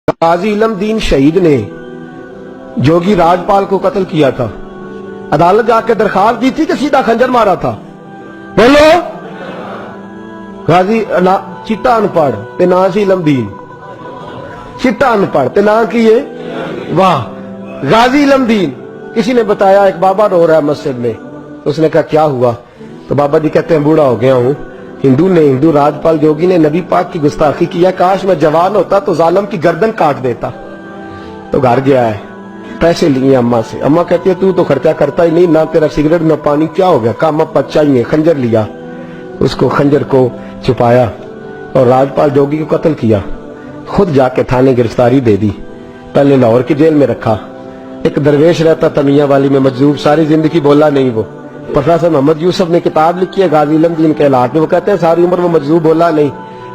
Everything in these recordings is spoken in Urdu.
غازی علم دین شہید نے جوگی راجپال کو قتل کیا تھا، عدالت جا کے درخواست دی تھی کہ سیدھا خنجر مارا تھا؟ بولو۔ غازی چٹا ان پڑھ تے نا سی علم دین، چٹا ان پڑھ تے نا کیے واہ غازی علم دین۔ کسی نے بتایا ایک بابا رو رہا ہے مسجد میں، اس نے کہا کیا ہوا؟ تو بابا جی کہتے ہیں بوڑھا ہو گیا ہوں، ہندو راجپال جوگی نے نبی پاک کی گستاخی کیا، کاش میں جوان ہوتا تو ظالم کی گردن کاٹ دیتا۔ تو گھر گیا ہے، پیسے لیے اماں سے، اماں کہتی ہے تو خرچہ کرتا ہی نہیں، نہ تیرا سگریٹ نہ پانی، کیا ہو گیا؟ کام اب چاہیے، خنجر لیا، اس کو خنجر کو چھپایا اور راجپال جوگی کو قتل کیا، خود جا کے تھانے گرفتاری دے دی، پہلے لاہور کی جیل میں رکھا۔ ایک درویش رہتا تھا میاں والی میں مجذوب، ساری زندگی بولا نہیں وہ، پروفیسر محمد یوسف نے کتاب لکھی ہے غازی علم دین کے حالات میں، وہ کہتے ہیں ساری عمر وہ مجذوب بولا نہیں۔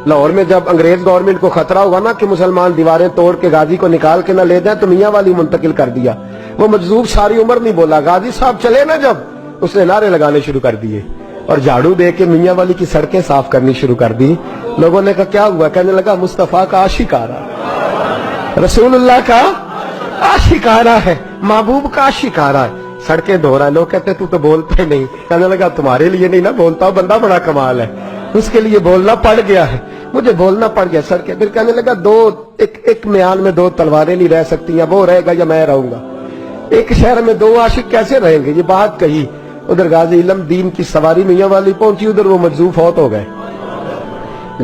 لاہور میں جب انگریز گورنمنٹ کو خطرہ ہوا نا کہ مسلمان دیواریں توڑ کے غازی کو نکال کے نہ لے جائیں تو میاں والی منتقل کر دیا، وہ مجذوب ساری عمر نہیں بولا۔ غازی صاحب چلے نا جب، اس نے نعرے لگانے شروع کر دیے اور جھاڑو دے کے میاں والی کی سڑکیں صاف کرنی شروع کر دی۔ لوگوں نے کہا کیا ہوا؟ کہنے لگا مصطفیٰ کا عاشق آ رہا ہے، رسول اللہ کا عاشق آ رہا ہے، محبوب کا عاشق آ رہا ہے، سڑکیں دھو رہا ہے۔ لوگ کہتے تو بولتا ہی نہیں، کہنے لگا تمہارے لیے نہیں نا بولتا، بندہ بڑا کمال ہے، اس کے لیے بولنا پڑ گیا ہے، مجھے بولنا پڑ گیا سڑکیں۔ پھر کہنے لگا ایک میان میں دو تلواریں نہیں رہ سکتی، یا وہ رہے گا یا میں رہوں گا، ایک شہر میں دو عاشق کیسے رہیں گے؟ یہ بات کہی، ادھر غازی علم دین کی سواری میاں والی پہنچی، ادھر وہ مجذوب فوت ہو گئے۔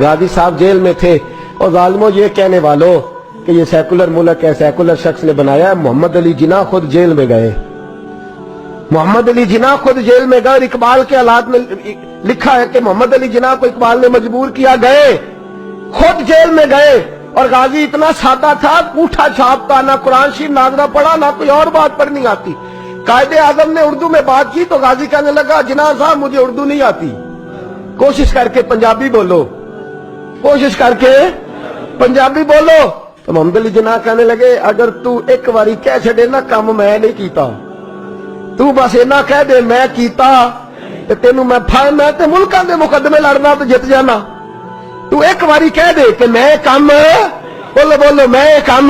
غازی صاحب جیل میں تھے، اور ظالموں یہ کہنے والوں کہ یہ سیکولر ملک ہے، سیکولر شخص نے بنایا ہے، محمد علی جناح خود جیل میں گئے، محمد علی جناح خود جیل میں گئے، اور اقبال کے حالات میں لکھا ہے کہ محمد علی جناح کو اقبال نے مجبور کیا، گئے خود جیل میں گئے۔ اور غازی اتنا سادہ تھا، انگوٹھا چھاپتا، نہ قرآن شریف ناظرہ پڑھا، نہ کوئی اور بات پڑھنی آتی۔ قائد اعظم نے اردو میں بات کی تو غازی کہنے لگا جناح صاحب مجھے اردو نہیں آتی، کوشش کر کے پنجابی بولو، کوشش کر کے پنجابی بولو۔ تو محمد علی جناح کہنے لگے اگر تو ایک باری کہہ چھڑے نا کام میں نہیں کیتا، تو بس اینا کہہ دے میں کیتا تے تینوں میں تے ملکاں دے مقدمے لڑنا تو جت جانا، تو ایک باری کہہ دے کہ میں کام بولو میں کام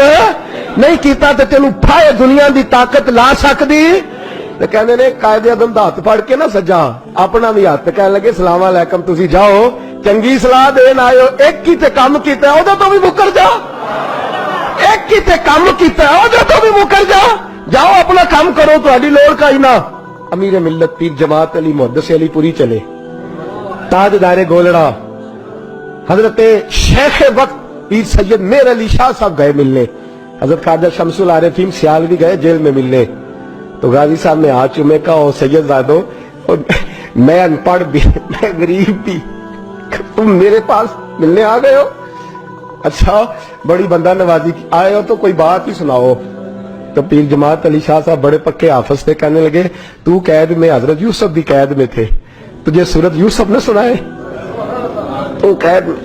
نہیں کیتا تے تینوں پھائے دنیا دی طاقت لا سکدی۔ تے کہنے نے قائد اعظم دا ہاتھ پھڑ کے نا سجا اپنا بھی ہاتھ، کہنے لگے السلام علیکم تسی جاؤ چنگی صلاح دین آئے ہو، ایک کی تے کام کیتا ہے او تو بھی مکر جا، ایک کی تے کام کیتا ہے او تو بھی مکر جا، جاؤ اپنا کام کرو، تہاڈی لوڑ کا ہی نہ۔ امیر ملت پیر جماعت علی محدث علی پوری چلے، تاجدار گولڑا حضرت شیخ وقت پیر سید میر علی شاہ صاحب گئے ملنے، حضرت خواجہ شمس العارفین سیالوی گئے جیل میں ملنے۔ تو غازی صاحب نے ہاتھ چومے کہا او سید زادو میں ان پڑھ بھی میں غریب بھی، تم میرے پاس ملنے آ گئے ہو؟ اچھا بڑی بندہ نوازی آئے ہو تو کوئی بات ہی سناؤ۔ تو پیر جماعت علی شاہ صاحب بڑے پکے حافظ تھے، کہنے لگے تو قید میں، حضرت یوسف بھی قید میں تھے، تجھے سورت یوسف نے سنائے؟ تو قید میں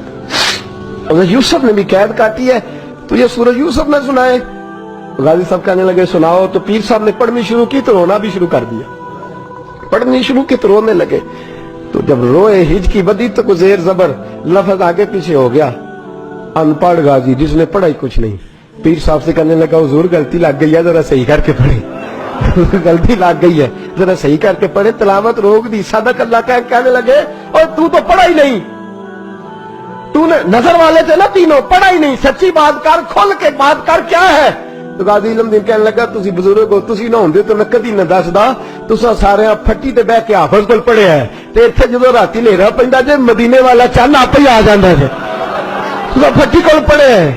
حضرت یوسف نے بھی قید کاٹی ہے، تجھے سورت یوسف نے سنائے؟ غازی صاحب کہنے لگے سناؤ۔ تو پیر صاحب نے پڑھنی شروع کی تو رونا بھی شروع کر دیا، پڑھنی شروع کی تو رونے لگے۔ تو جب روئے ہج کی بدی تو کو زیر زبر لفظ آگے پیچھے ہو گیا، ان پڑھ غازی جس نے پڑھا ہی کچھ نہیں۔ پیر صاحب سے کہنے لگا حضور غلطی لگ گئی ہے، ذرا صحیح کر کے پڑھے، غلطی لگ گئی ہے ذرا صحیح کر کے پڑھے، تلاوت روک دی، صدق اللہ کہنے لگے اور تو پڑھا ہی نہیں، تو نے نظر والے تھے نا تینوں، پڑھا ہی نہیں، سچی بات کر، کھل کے بات کر، کیا ہے؟ تو غازی علم دین کہنے لگا تسی بزرگ ہو، تسی نہ ہوندے تو میں کدی نہ دسدا، تساں سارے پھٹی تے بیٹھ کے حافظ کول پڑھیا ہے، تے ایتھے جدوں راتی ہنیرا پیندا جے مدینے والا چن آپ ہی آ جاندا ہے، تساں پھٹی کول پڑھیا ہے۔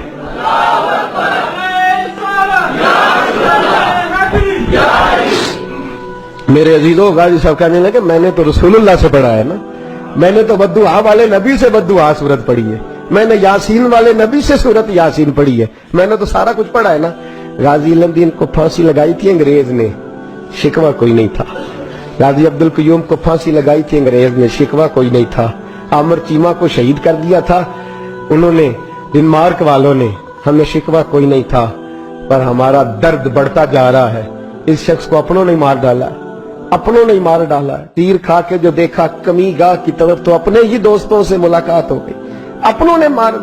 میرے عزیزوں غازی صاحب کہنے لگے میں نے تو رسول اللہ سے پڑھا ہے نا، میں نے تو بددعا والے نبی سے بددعا سورت پڑھی ہے، میں نے یاسین والے نبی سے سورت یاسین پڑھی ہے، میں نے تو سارا کچھ پڑھا ہے نا۔ غازی علم دین کو پھانسی لگائی تھی انگریز نے، شکوہ کوئی نہیں تھا۔ غازی عبد القیوم کو پھانسی لگائی تھی انگریز نے، شکوہ کوئی نہیں تھا۔ عامر چیمہ کو شہید کر دیا تھا انہوں نے، ڈنمارک والوں نے، ہمیں شکوہ کوئی نہیں تھا، پر ہمارا درد بڑھتا جا رہا ہے۔ اس شخص کو اپنوں نے مار ڈالا، اپنوں نے مار ڈالا، تیر کھا کے جو دیکھا کمی گاہ کی طرف تو اپنے ہی دوستوں سے ملاقات ہو گئی، اپنوں نے مار